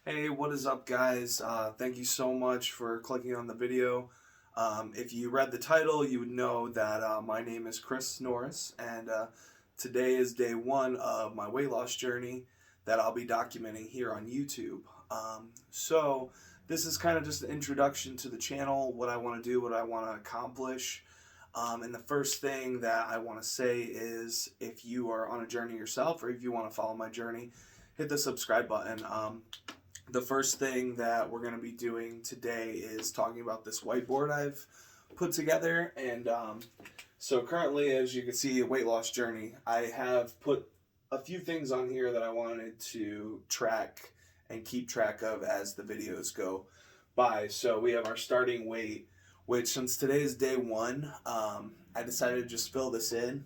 Hey, what is up, guys? Thank you so much for clicking on the video. If you read the title, you would know that my name is Chris Norris, and today is day one of my weight loss journey that I'll be documenting here on YouTube. So, this is kind of just an introduction to the channel, what I want to do, what I want to accomplish. And the first thing that I want to say is if you are on a journey yourself or if you want to follow my journey, hit the subscribe button. The first thing that we're going to be doing today is talking about this whiteboard I've put together. And so currently, as you can see, a weight loss journey, I have put a few things on here that I wanted to track and keep track of as the videos go by. So we have our starting weight, which since today is day one, I decided to just fill this in.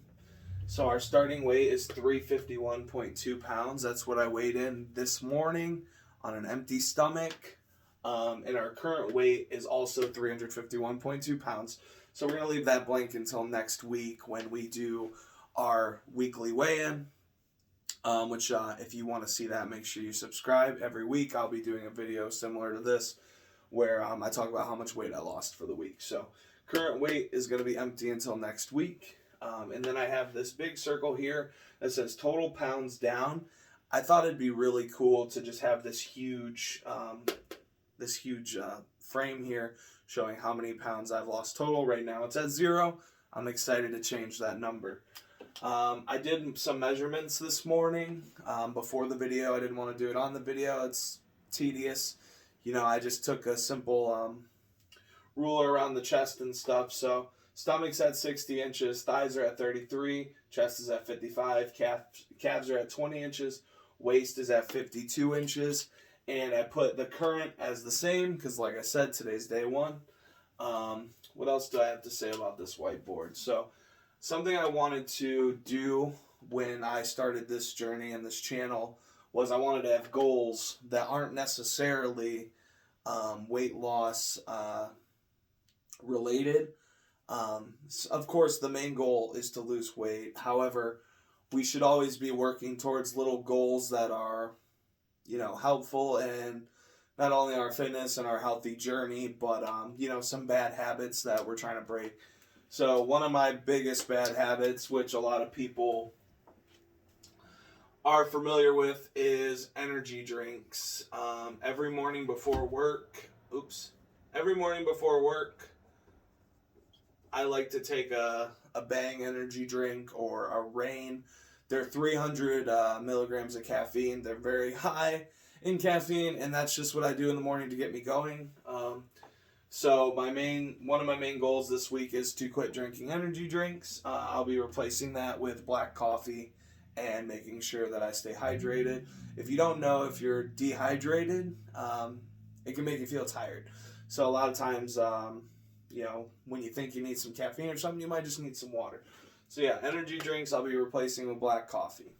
So our starting weight is 351.2 pounds. That's what I weighed in this morning on an empty stomach. And our current weight is also 351.2 pounds. So we're going to leave that blank until next week when we do our weekly weigh-in. Which if you want to see that, make sure you subscribe. Every week I'll be doing a video similar to this where I talk about how much weight I lost for the week. So current weight is going to be empty until next week. And then I have this big circle here that says total pounds down. I thought it'd be really cool to just have this huge frame here showing how many pounds I've lost total. Right now it's at 0. I'm excited to change that number. I did some measurements this morning before the video. I didn't want to do it on the video. It's tedious. You know, I just took a simple ruler around the chest and stuff. So stomach's at 60 inches, thighs are at 33, chest is at 55, calves are at 20 inches, waist is at 52 inches, and I put the current as the same because, like I said, today's day one. What else do I have to say about this whiteboard? So something I wanted to do when I started this journey and this channel was I wanted to have goals that aren't necessarily weight loss related. Of course, the main goal is to lose weight. However, we should always be working towards little goals that are, helpful in not only our fitness and our healthy journey, but, some bad habits that we're trying to break. So one of my biggest bad habits, which a lot of people are familiar with, is energy drinks. Every morning before work, I like to take a Bang energy drink or a Reign. They're 300 milligrams of caffeine. They're very high in caffeine, and that's just what I do in the morning to get me going. So one of my main goals this week is to quit drinking energy drinks. I'll be replacing that with black coffee and making sure that I stay hydrated. If you don't know, if you're dehydrated, it can make you feel tired. So a lot of times, when you think you need some caffeine or something, you might just need some water. So yeah, energy drinks I'll be replacing with black coffee.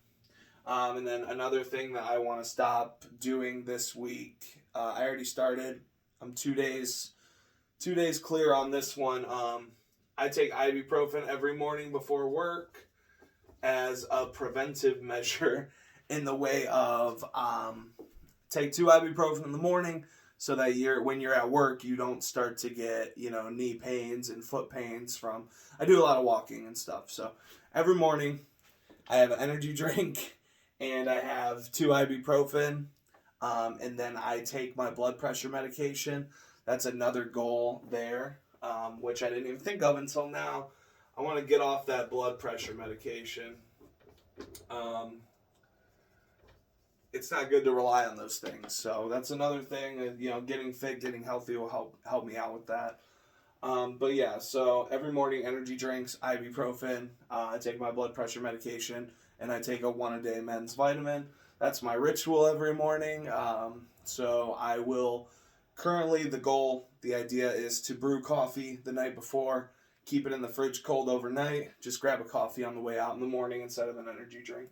And then another thing that I want to stop doing this week, I already started. I'm 2 days clear on this one. I take ibuprofen every morning before work as a preventive measure in the way of take 2 ibuprofen in the morning so that when you're at work, you don't start to get, knee pains and foot pains from, I do a lot of walking and stuff. So every morning I have an energy drink and I have 2 ibuprofen. And then I take my blood pressure medication. That's another goal there, which I didn't even think of until now. I want to get off that blood pressure medication. It's not good to rely on those things. So that's another thing. Getting fit, getting healthy will help me out with that. But yeah, so every morning, energy drinks, ibuprofen. I take my blood pressure medication, and I take a 1-a-day men's vitamin. That's my ritual every morning. So I will. Currently, the idea is to brew coffee the night before, keep it in the fridge cold overnight, just grab a coffee on the way out in the morning instead of an energy drink.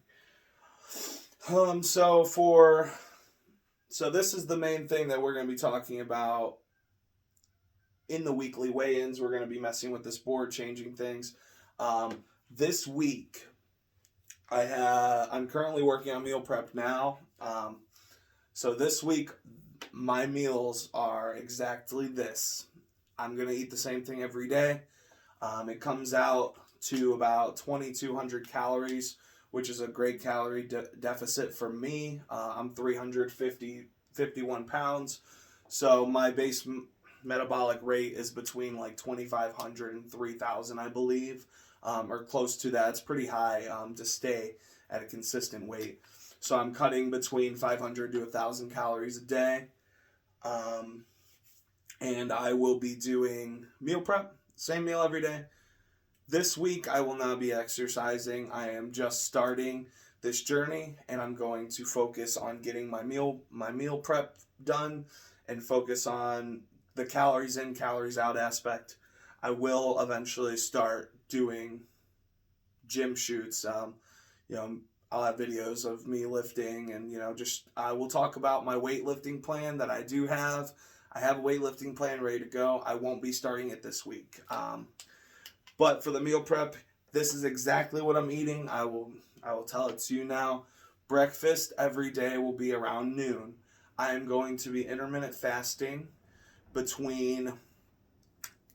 So this is the main thing that we're going to be talking about in the weekly weigh-ins. We're going to be messing with this board, changing things. This week, I'm currently working on meal prep now. So this week, my meals are exactly this. I'm going to eat the same thing every day. It comes out to about 2,200 calories, which is a great calorie deficit for me. I'm 351 pounds, so my base metabolic rate is between like 2,500 and 3,000, I believe, or close to that. It's pretty high to stay at a consistent weight. So I'm cutting between 500 to 1,000 calories a day. And I will be doing meal prep, same meal every day. This week I will not be exercising. I am just starting this journey, and I'm going to focus on getting my meal prep done and focus on the calories in, calories out aspect. I will eventually start doing gym shoots. I'll have videos of me lifting, and I will talk about my weightlifting plan that I do have. I have a weightlifting plan ready to go. I won't be starting it this week. But for the meal prep, this is exactly what I'm eating. I will tell it to you now. Breakfast every day will be around noon. I am going to be intermittent fasting between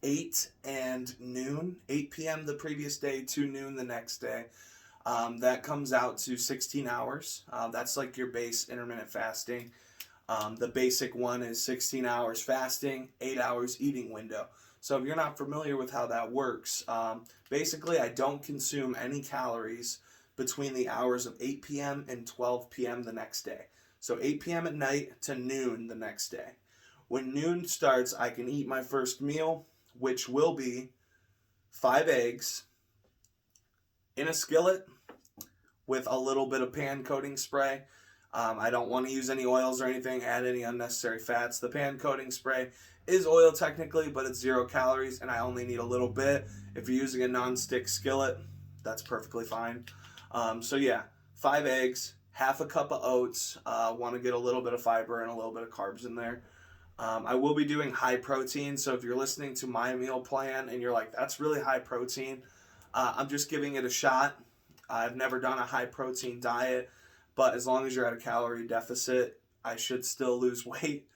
8 and noon, 8 p.m. the previous day to noon the next day. That comes out to 16 hours. That's like your base intermittent fasting. The basic one is 16 hours fasting, 8 hours eating window. So if you're not familiar with how that works, basically I don't consume any calories between the hours of 8 p.m. and 12 p.m. the next day. So 8 p.m. at night to noon the next day. When noon starts, I can eat my first meal, which will be 5 eggs in a skillet with a little bit of pan coating spray. I don't want to use any oils or anything, add any unnecessary fats. The pan coating spray is oil technically, but it's 0 calories, and I only need a little bit. If you're using a non-stick skillet, that's perfectly fine. 5 eggs, half a cup of oats. Want to get a little bit of fiber and a little bit of carbs in there. I will be doing high protein, so if you're listening to my meal plan and you're like, that's really high protein, I'm just giving it a shot. I've never done a high protein diet, but as long as you're at a calorie deficit, I should still lose weight.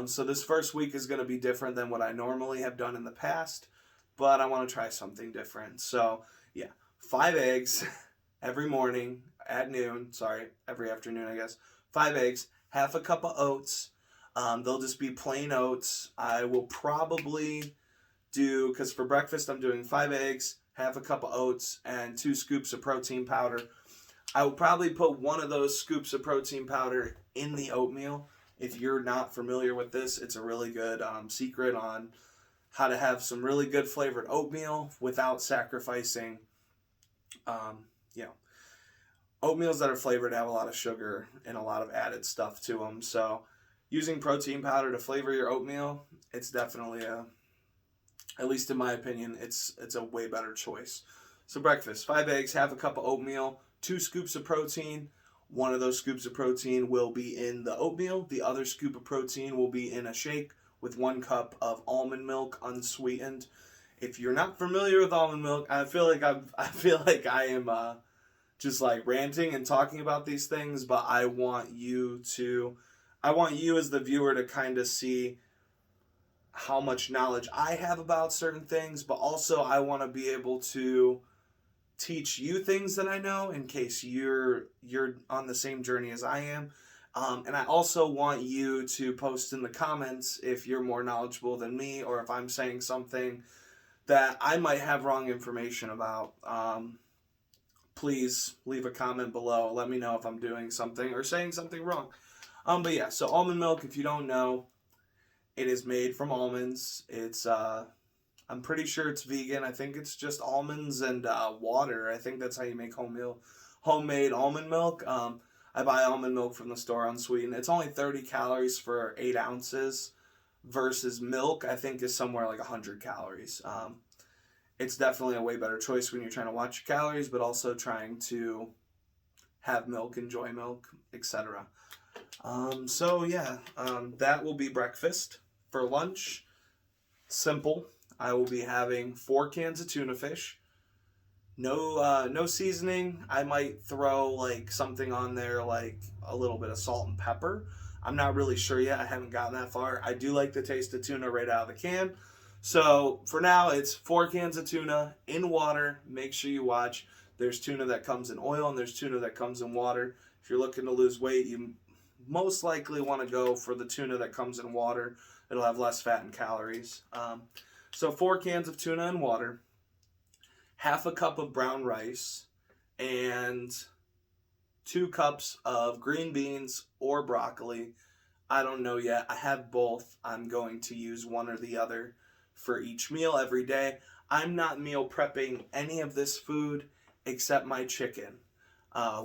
So this first week is going to be different than what I normally have done in the past, but I want to try something different. So 5 eggs every morning at noon, every afternoon, I guess. 5 eggs, half a cup of oats. They'll just be plain oats. I will probably do, because for breakfast I'm doing 5 eggs, half a cup of oats, and 2 scoops of protein powder. I will probably put one of those scoops of protein powder in the oatmeal. If you're not familiar with this, it's a really good secret on how to have some really good flavored oatmeal without sacrificing, oatmeals that are flavored have a lot of sugar and a lot of added stuff to them. So using protein powder to flavor your oatmeal, it's definitely at least in my opinion, it's a way better choice. So breakfast, 5 eggs, half a cup of oatmeal, 2 scoops of protein. One of those scoops of protein will be in the oatmeal. The other scoop of protein will be in a shake with 1 cup of almond milk, unsweetened. If you're not familiar with almond milk, I feel like I am just like ranting and talking about these things, but I want you as the viewer to kind of see how much knowledge I have about certain things, but also I want to be able to teach you things that I know in case you're on the same journey as I am. And I also want you to post in the comments if you're more knowledgeable than me, or if I'm saying something that I might have wrong information about. Please leave a comment below. Let me know if I'm doing something or saying something wrong. So almond milk, if you don't know, it is made from almonds. It's I'm pretty sure it's vegan. I think it's just almonds and water. I think that's how you make homemade almond milk. I buy almond milk from the store unsweetened. It's only 30 calories for 8 ounces versus milk, I think, is somewhere like 100 calories. It's definitely a way better choice when you're trying to watch your calories, but also trying to have milk, enjoy milk, etc. That will be breakfast. For lunch, simple. I will be having 4 cans of tuna fish. No seasoning. I might throw like something on there, like a little bit of salt and pepper. I'm not really sure yet. I haven't gotten that far. I do like the taste of tuna right out of the can. So for now, it's 4 cans of tuna in water. Make sure you watch. There's tuna that comes in oil and there's tuna that comes in water. If you're looking to lose weight, you most likely want to go for the tuna that comes in water. It'll have less fat and calories. So 4 cans of tuna in water, half a cup of brown rice, and 2 cups of green beans or broccoli. I don't know yet. I have both. I'm going to use one or the other for each meal every day. I'm not meal prepping any of this food except my chicken,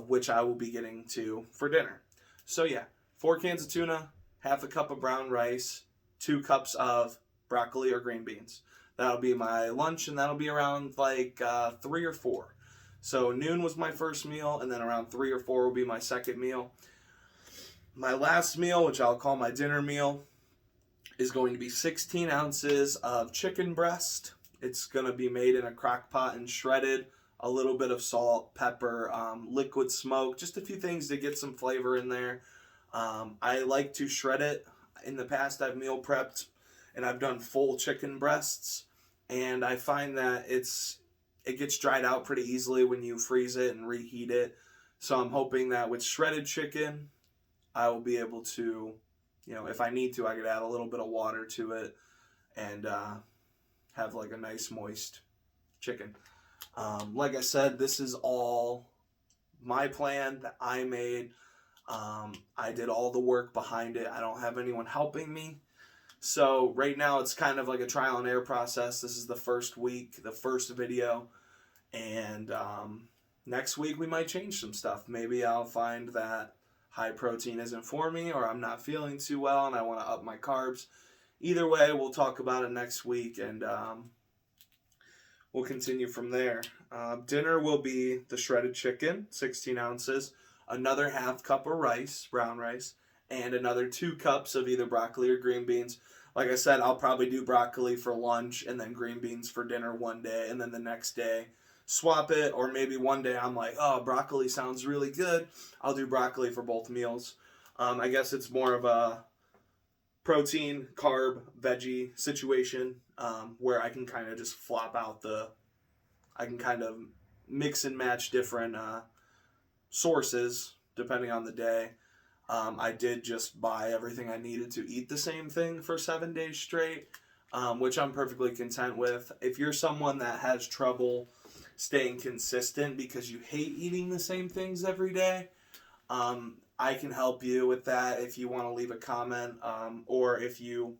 which I will be getting to for dinner. So yeah, 4 cans of tuna, half a cup of brown rice, 2 cups of broccoli or green beans. That'll be my lunch, and that'll be around like 3 or 4. So noon was my first meal, and then around 3 or 4 will be my second meal. My last meal, which I'll call my dinner meal, is going to be 16 ounces of chicken breast. It's going to be made in a crock pot and shredded. A little bit of salt, pepper, liquid smoke, just a few things to get some flavor in there. I like to shred it. In the past, I've meal prepped and I've done full chicken breasts, and I find that it gets dried out pretty easily when you freeze it and reheat it. So I'm hoping that with shredded chicken, I will be able to, if I need to, I could add a little bit of water to it and have like a nice moist chicken. Like I said, this is all my plan that I made. I did all the work behind it. I don't have anyone helping me. So right now it's kind of like a trial and error process. This is the first week, the first video. And next week we might change some stuff. Maybe I'll find that high protein isn't for me, or I'm not feeling too well and I want to up my carbs. Either way, we'll talk about it next week, and we'll continue from there. Dinner will be the shredded chicken, 16 ounces, another half cup of rice, brown rice, and another 2 cups of either broccoli or green beans. Like I said, I'll probably do broccoli for lunch and then green beans for dinner one day, and then the next day swap it. Or maybe one day I'm like, oh, broccoli sounds really good. I'll do broccoli for both meals. I guess it's more of a protein, carb, veggie situation where I can kind of just flop out I can kind of mix and match different sources depending on the day. I did just buy everything I needed to eat the same thing for 7 days straight, which I'm perfectly content with. If you're someone that has trouble staying consistent because you hate eating the same things every day, I can help you with that if you want to leave a comment, or if you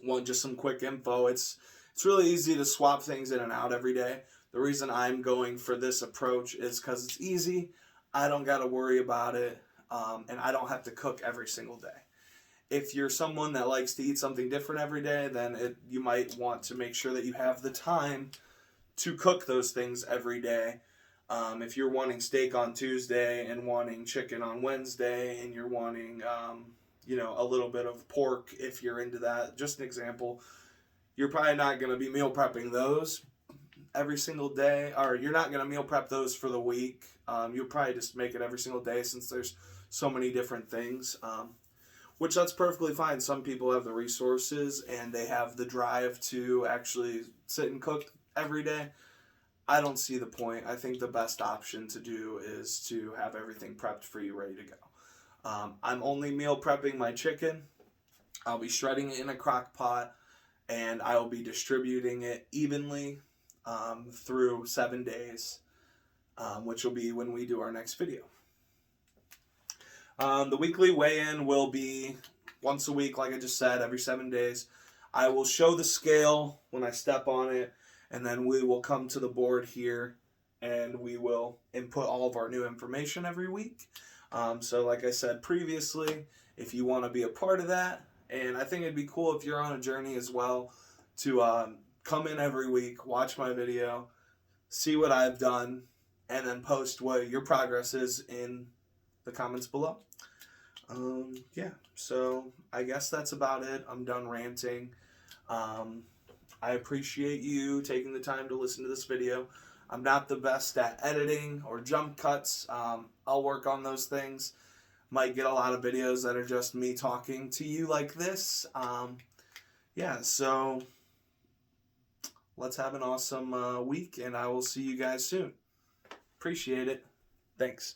want just some quick info. It's really easy to swap things in and out every day. The reason I'm going for this approach is because it's easy. I don't got to worry about it. And I don't have to cook every single day. If you're someone that likes to eat something different every day, then you might want to make sure that you have the time to cook those things every day. If you're wanting steak on Tuesday and wanting chicken on Wednesday, and you're wanting, a little bit of pork, if you're into that, just an example, you're probably not going to be meal prepping those every single day, or you're not going to meal prep those for the week. You'll probably just make it every single day since there's so many different things, which that's perfectly fine. Some people have the resources and they have the drive to actually sit and cook every day. I don't see the point. I think the best option to do is to have everything prepped for you, ready to go. I'm only meal prepping my chicken. I'll be shredding it in a crock pot, and I will be distributing it evenly through 7 days, which will be when we do our next video. The weekly weigh-in will be once a week, like I just said, every 7 days. I will show the scale when I step on it, and then we will come to the board here and we will input all of our new information every week. So like I said previously, if you want to be a part of that, and I think it'd be cool if you're on a journey as well, to come in every week, watch my video, see what I've done, and then post what your progress is in the comments below. So I guess that's about it. I'm done ranting. I appreciate you taking the time to listen to this video. I'm not the best at editing or jump cuts. I'll work on those things. might get a lot of videos that are just me talking to you like this. Yeah, so let's have an awesome week, and I will see you guys soon. Appreciate it. Thanks.